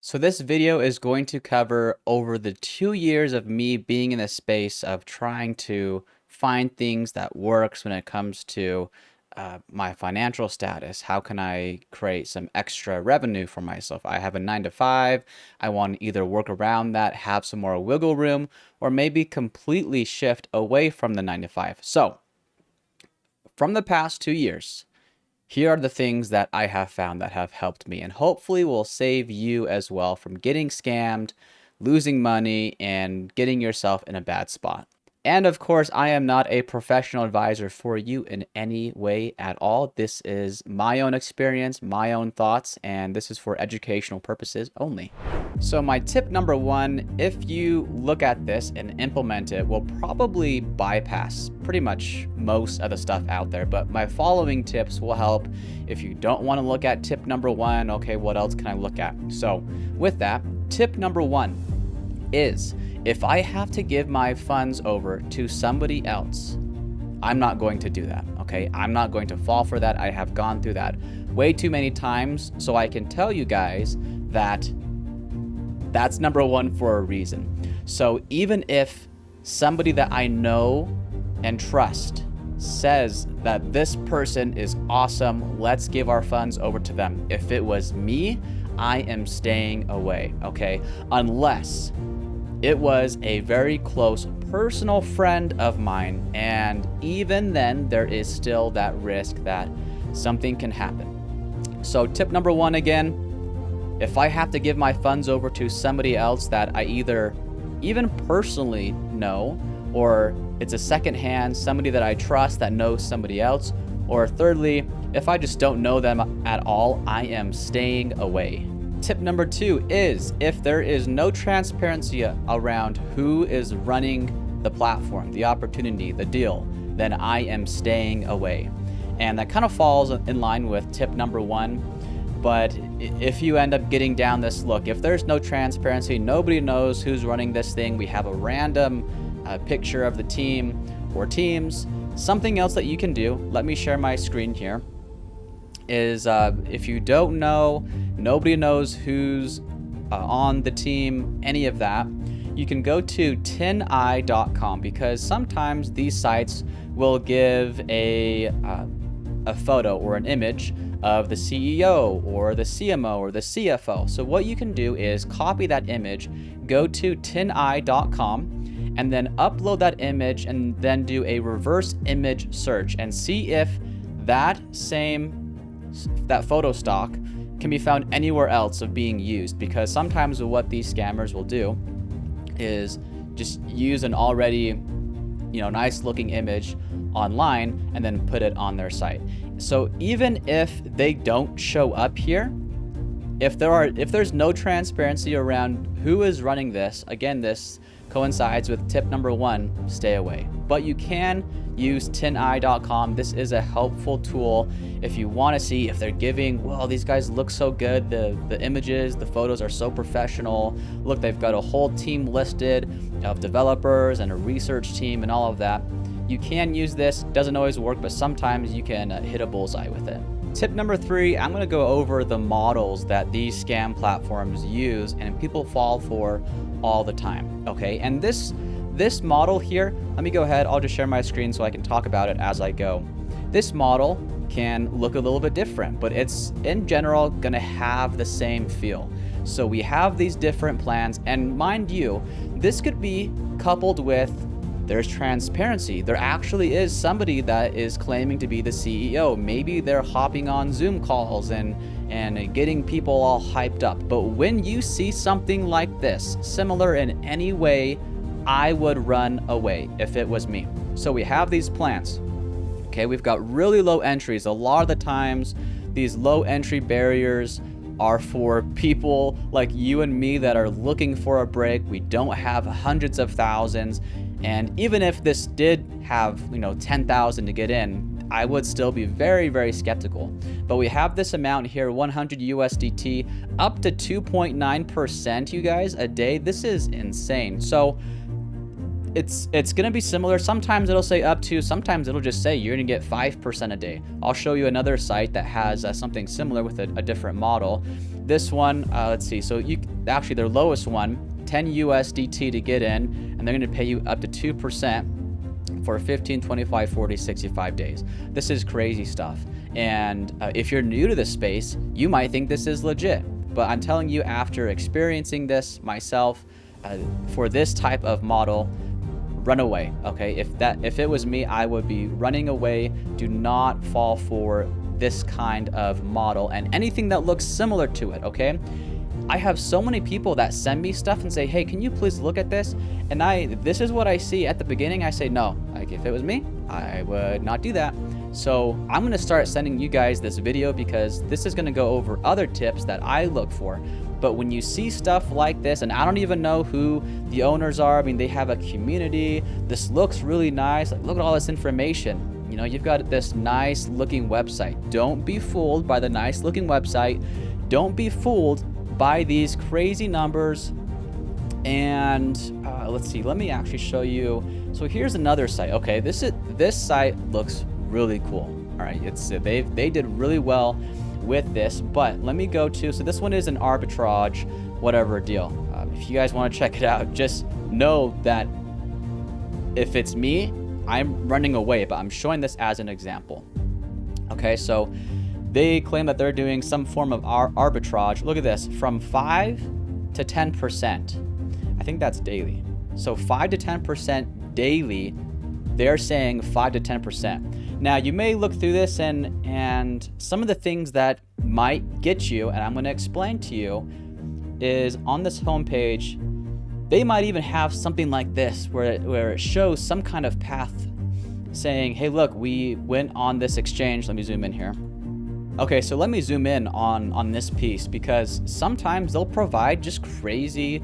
So this video is going to cover over the 2 years of me being in the space of trying to find things that works when it comes to my financial status. How can I create some extra revenue for myself? I have a 9 to 5. I want to either work around that, have some more wiggle room, or maybe completely shift away from the 9 to 5. So from the past 2 years, here are the things that I have found that have helped me and hopefully will save you as well from getting scammed, losing money, and getting yourself in a bad spot. And of course, I am not a professional advisor for you in any way at all. This is my own experience, my own thoughts, and this is for educational purposes only. So my tip number one, if you look at this and implement it, will probably bypass pretty much most of the stuff out there. But my following tips will help if you don't want to look at tip number one. Okay, what else can I look at? So with that, tip number one is if I have to give my funds over to somebody else, I'm not going to do that. Okay, I'm not going to fall for that. I have gone through that way too many times. So I can tell you guys that that's number one for a reason. So even if somebody that I know and trust says that this person is awesome, let's give our funds over to them. If it was me, I am staying away, okay? Unless it was a very close personal friend of mine, and even then, there is still that risk that something can happen. So tip number one again, if I have to give my funds over to somebody else that I either even personally know, or it's a secondhand, somebody that I trust that knows somebody else, or thirdly, if I just don't know them at all, I am staying away. Tip number two is if there is no transparency around who is running the platform, the opportunity, the deal, then I am staying away. And that kind of falls in line with tip number one. But if you end up getting down this look, if there's no transparency, nobody knows who's running this thing, we have a random picture of the team or teams, something else that you can do, let me share my screen here, is if you don't know, nobody knows who's on the team, any of that, you can go to tineye.com because sometimes these sites will give a photo or an image of the CEO or the CMO or the CFO. So what you can do is copy that image, go to tineye.com, and then upload that image and then do a reverse image search and see if that photo stock can be found anywhere else of being used, because sometimes what these scammers will do is just use an already nice looking image online and then put it on their site. So even if they don't show up here, if there's no transparency around who is running this, again, this coincides with tip number one, stay away. But you can use tineye.com. This is a helpful tool if you want to see if they're giving, well, these guys look so good, the images, the photos are so professional, look, they've got a whole team listed of developers and a research team and all of that. You can use this, doesn't always work, but sometimes you can hit a bullseye with it. Tip number three, I'm going to go over the models that these scam platforms use and people fall for all the time. Okay, and this model here, let me go ahead, I'll just share my screen so I can talk about it as I go. This model can look a little bit different, but it's in general going to have the same feel. So we have these different plans, and mind you, this could be coupled with there's transparency. There actually is somebody that is claiming to be the CEO. Maybe they're hopping on Zoom calls and getting people all hyped up. But when you see something like this, similar in any way, I would run away if it was me. So we have these plans. Okay, we've got really low entries. A lot of the times, these low entry barriers are for people like you and me that are looking for a break. We don't have hundreds of thousands. And even if this did have, 10,000 to get in, I would still be very, very skeptical. But we have this amount here, 100 USDT, up to 2.9%, you guys, a day. This is insane. So it's going to be similar. Sometimes it'll say up to, sometimes it'll just say you're going to get 5% a day. I'll show you another site that has something similar with a different model. This one, let's see. So actually their lowest one, 10 USDT to get in, and they're going to pay you up to 2% for 15, 25, 40, 65 days. This is crazy stuff. And if you're new to this space, you might think this is legit. But I'm telling you, after experiencing this myself, for this type of model, run away. Okay, if it was me, I would be running away. Do not fall for this kind of model and anything that looks similar to it. Okay, I have so many people that send me stuff and say, hey, can you please look at this? And this is what I see at the beginning. I say, no, like if it was me, I would not do that. So I'm going to start sending you guys this video because this is going to go over other tips that I look for. But when you see stuff like this, and I don't even know who the owners are, I mean, they have a community. This looks really nice. Like, look at all this information. You know, you've got this nice looking website. Don't be fooled by the nice looking website. Don't be fooled by these crazy numbers. And let's see, let me actually show you. So here's another site. Okay, this site looks really cool. All right, they did really well with this, but let me go to, so this one is an arbitrage whatever deal. If you guys want to check it out, just know that if it's me, I'm running away, but I'm showing this as an example. Okay, so they claim that they're doing some form of arbitrage. Look at this, from 5 to 10%. I think that's daily. So 5 to 10% daily, they're saying 5 to 10%. Now you may look through this and some of the things that might get you, and I'm going to explain to you, is on this homepage, they might even have something like this where it shows some kind of path saying, hey, look, we went on this exchange. Let me zoom in here. Okay, so let me zoom in on this piece, because sometimes they'll provide just crazy,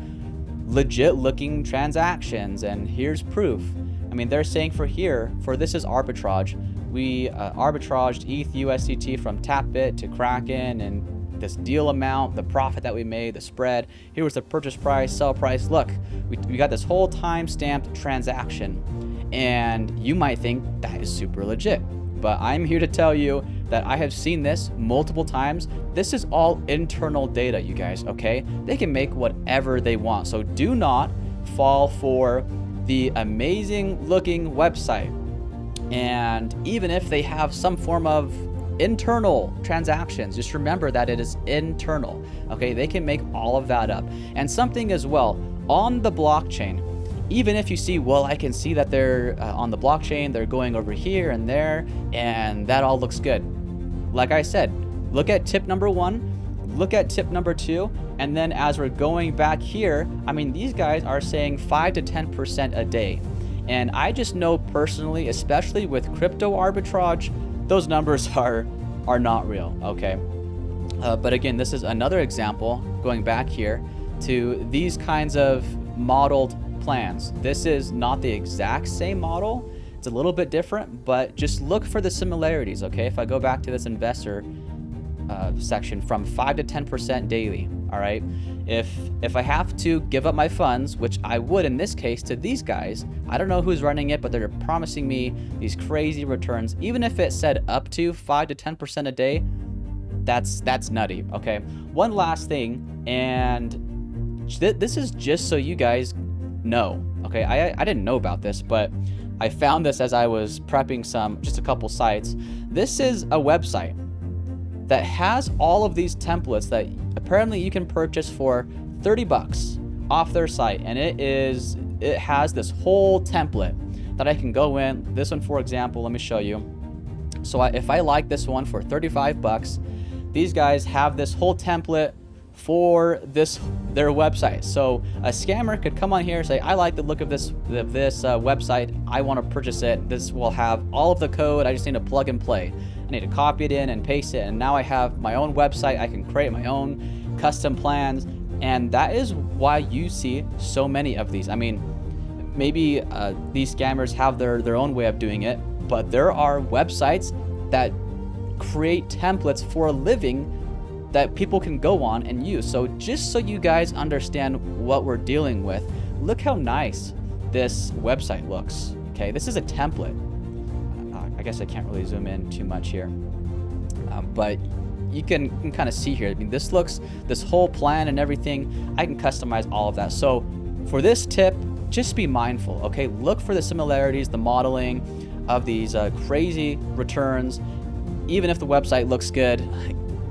legit looking transactions, and here's proof. I mean, they're saying for this is arbitrage. We arbitraged ETH USDT from Tapbit to Kraken, and this deal amount, the profit that we made, the spread. Here was the purchase price, sell price. Look, we got this whole time-stamped transaction, and you might think that is super legit. But I'm here to tell you that I have seen this multiple times. This is all internal data, you guys, okay? They can make whatever they want. So do not fall for the amazing looking website. And even if they have some form of internal transactions, just remember that it is internal, okay? They can make all of that up. And something as well, on the blockchain, even if you see, well, I can see that they're on the blockchain, they're going over here and there, and that all looks good. Like I said, look at tip number 1, look at tip number 2, and then as we're going back here, I mean, these guys are saying 5 to 10% a day. And I just know personally, especially with crypto arbitrage, those numbers are not real, okay? But again, this is another example, going back here to these kinds of modeled plans. This is not the exact same model. It's a little bit different, but just look for the similarities, okay? If I go back to this investor section, from 5 to 10% daily, all right? If I have to give up my funds, which I would in this case to these guys, I don't know who's running it, but they're promising me these crazy returns. Even if it said up to 5 to 10% a day, that's nutty, okay? One last thing, and this is just so you guys know, okay? I didn't know about this, but I found this as I was prepping just a couple sites. This is a website that has all of these templates that apparently you can purchase for $30 off their site, and it has this whole template that I can go in. This one, for example, let me show you. So if I like this one for $35, these guys have this whole template for their website. So a scammer could come on here and say, I like the look of this website, I want to purchase it. This will have all of the code, I just need to plug and play. I need to copy it in and paste it, and now I have my own website. I can create my own custom plans, and that is why you see so many of these. I mean, maybe these scammers have their own way of doing it, but there are websites that create templates for a living that people can go on and use. So just so you guys understand what we're dealing with, look how nice this website looks. Okay, this is a template. I guess I can't really zoom in too much here, but you can kind of see here. I mean, this whole plan and everything, I can customize all of that. So for this tip, just be mindful, okay? Look for the similarities, the modeling of these crazy returns. Even if the website looks good,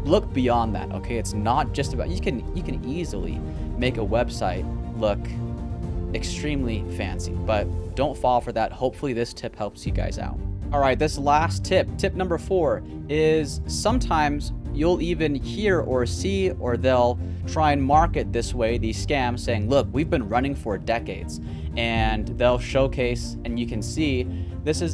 look beyond that, okay? It's not just about, you can easily make a website look extremely fancy, but don't fall for that. Hopefully this tip helps you guys out. All right, this last tip number 4, is sometimes you'll even hear or see, or they'll try and market this way, these scams, saying, look, we've been running for decades, and they'll showcase, and you can see,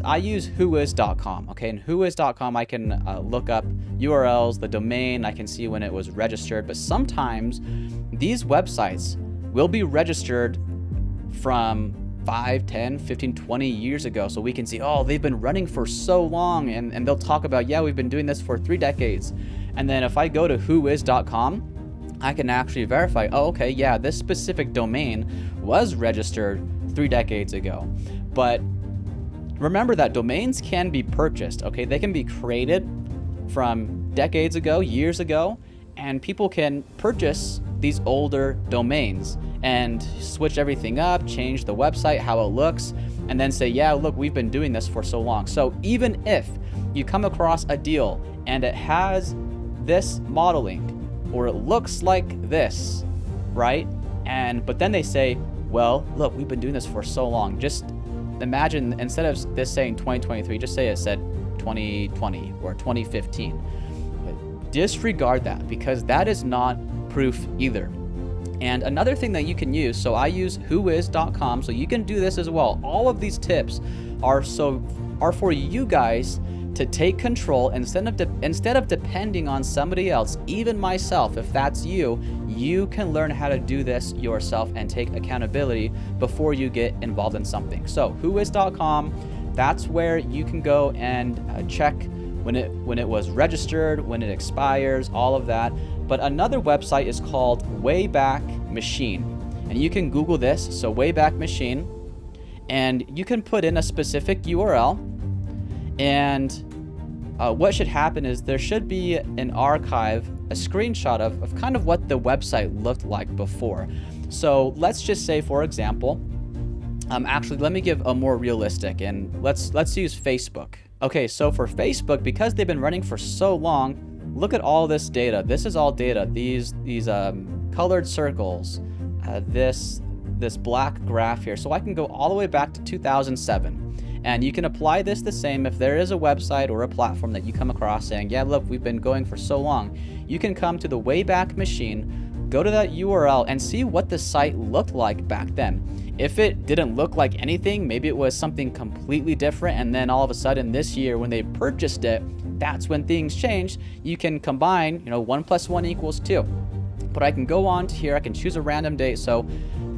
I use whois.com, okay? And whois.com, I can look up URLs, the domain, I can see when it was registered, but sometimes these websites will be registered from 5, 10, 15, 20 years ago. So we can see, oh, they've been running for so long, and they'll talk about, yeah, we've been doing this for 3 decades. And then if I go to whois.com, I can actually verify, oh, okay, yeah, this specific domain was registered 3 decades ago. But remember that domains can be purchased, okay? They can be created from decades ago, years ago, and people can purchase these older domains and switch everything up, change the website, how it looks, and then say, yeah, look, we've been doing this for so long. So even if you come across a deal and it has this modeling, or it looks like this, right? But then they say, well, look, we've been doing this for so long. Just imagine, instead of this saying 2023, just say it said 2020 or 2015. Disregard that, because that is not proof either. And another thing that you can use, so I use whois.com, so you can do this as well. All of these tips are for you guys to take control instead of depending on somebody else, even myself. If that's you, you can learn how to do this yourself and take accountability before you get involved in something. So whois.com, that's where you can go and check when it was registered, when it expires, all of that. But another website is called Wayback Machine, and you can Google this. So Wayback Machine, and you can put in a specific URL, and what should happen is there should be an archive, a screenshot of kind of what the website looked like before. So let's just say, for example, actually, let me give a more realistic, and let's use Facebook. Okay, so for Facebook, because they've been running for so long, look at all this data. This is all data. These colored circles, this black graph here. So I can go all the way back to 2007, and you can apply this the same if there is a website or a platform that you come across saying, yeah, look, we've been going for so long. You can come to the Wayback Machine, go to that URL, and see what the site looked like back then. If it didn't look like anything, maybe it was something completely different, and then all of a sudden this year when they purchased it, that's when things changed. You can combine, 1 + 1 = 2. But I can go on to here, I can choose a random date. So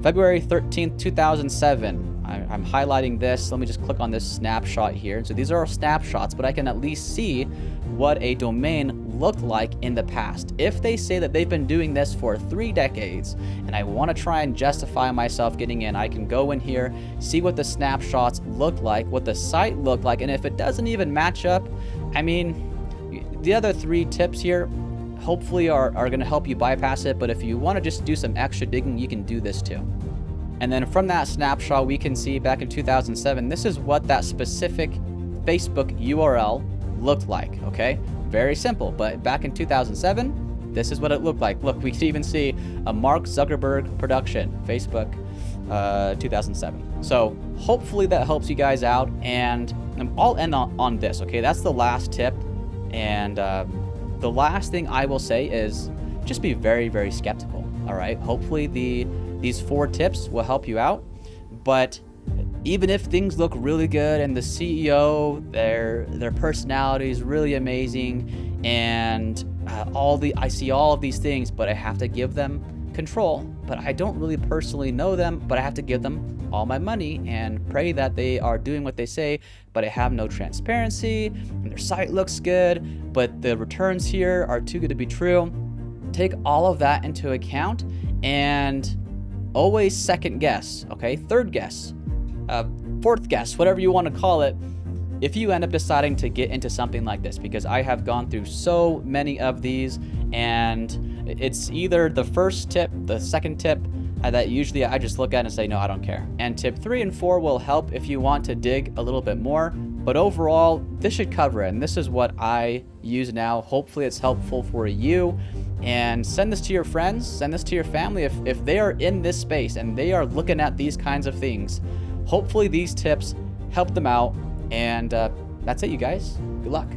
February 13th, 2007. I'm highlighting this. Let me just click on this snapshot here. So these are all snapshots, but I can at least see what a domain looked like in the past. If they say that they've been doing this for 3 decades, and I want to try and justify myself getting in, I can go in here, see what the snapshots look like, what the site looked like, and if it doesn't even match up, I mean, the other 3 tips here hopefully are going to help you bypass it, but if you want to just do some extra digging, you can do this too. And then from that snapshot, we can see back in 2007, this is what that specific Facebook URL looked like, okay? Very simple, but back in 2007, this is what it looked like. Look, we can even see a Mark Zuckerberg production, Facebook 2007. So hopefully that helps you guys out, and I'll end on this, okay? That's the last tip, and the last thing I will say is just be very, very skeptical, all right? Hopefully these 4 tips will help you out, but even if things look really good and the CEO, their personality is really amazing, and I see all of these things, but I have to give them control. But I don't really personally know them, but I have to give them all my money and pray that they are doing what they say, but I have no transparency, and their site looks good, but the returns here are too good to be true. Take all of that into account, and always second guess, okay? Third guess, fourth guess, whatever you want to call it. if you end up deciding to get into something like this, because I have gone through so many of these, and it's either the first tip, the second tip, that usually I just look at and say, no, I don't care. And tip 3 and 4 will help if you want to dig a little bit more. But overall, this should cover it. And this is what I use now. Hopefully it's helpful for you. And send this to your friends, send this to your family. If they are in this space and they are looking at these kinds of things, hopefully these tips help them out. And that's it, you guys. Good luck.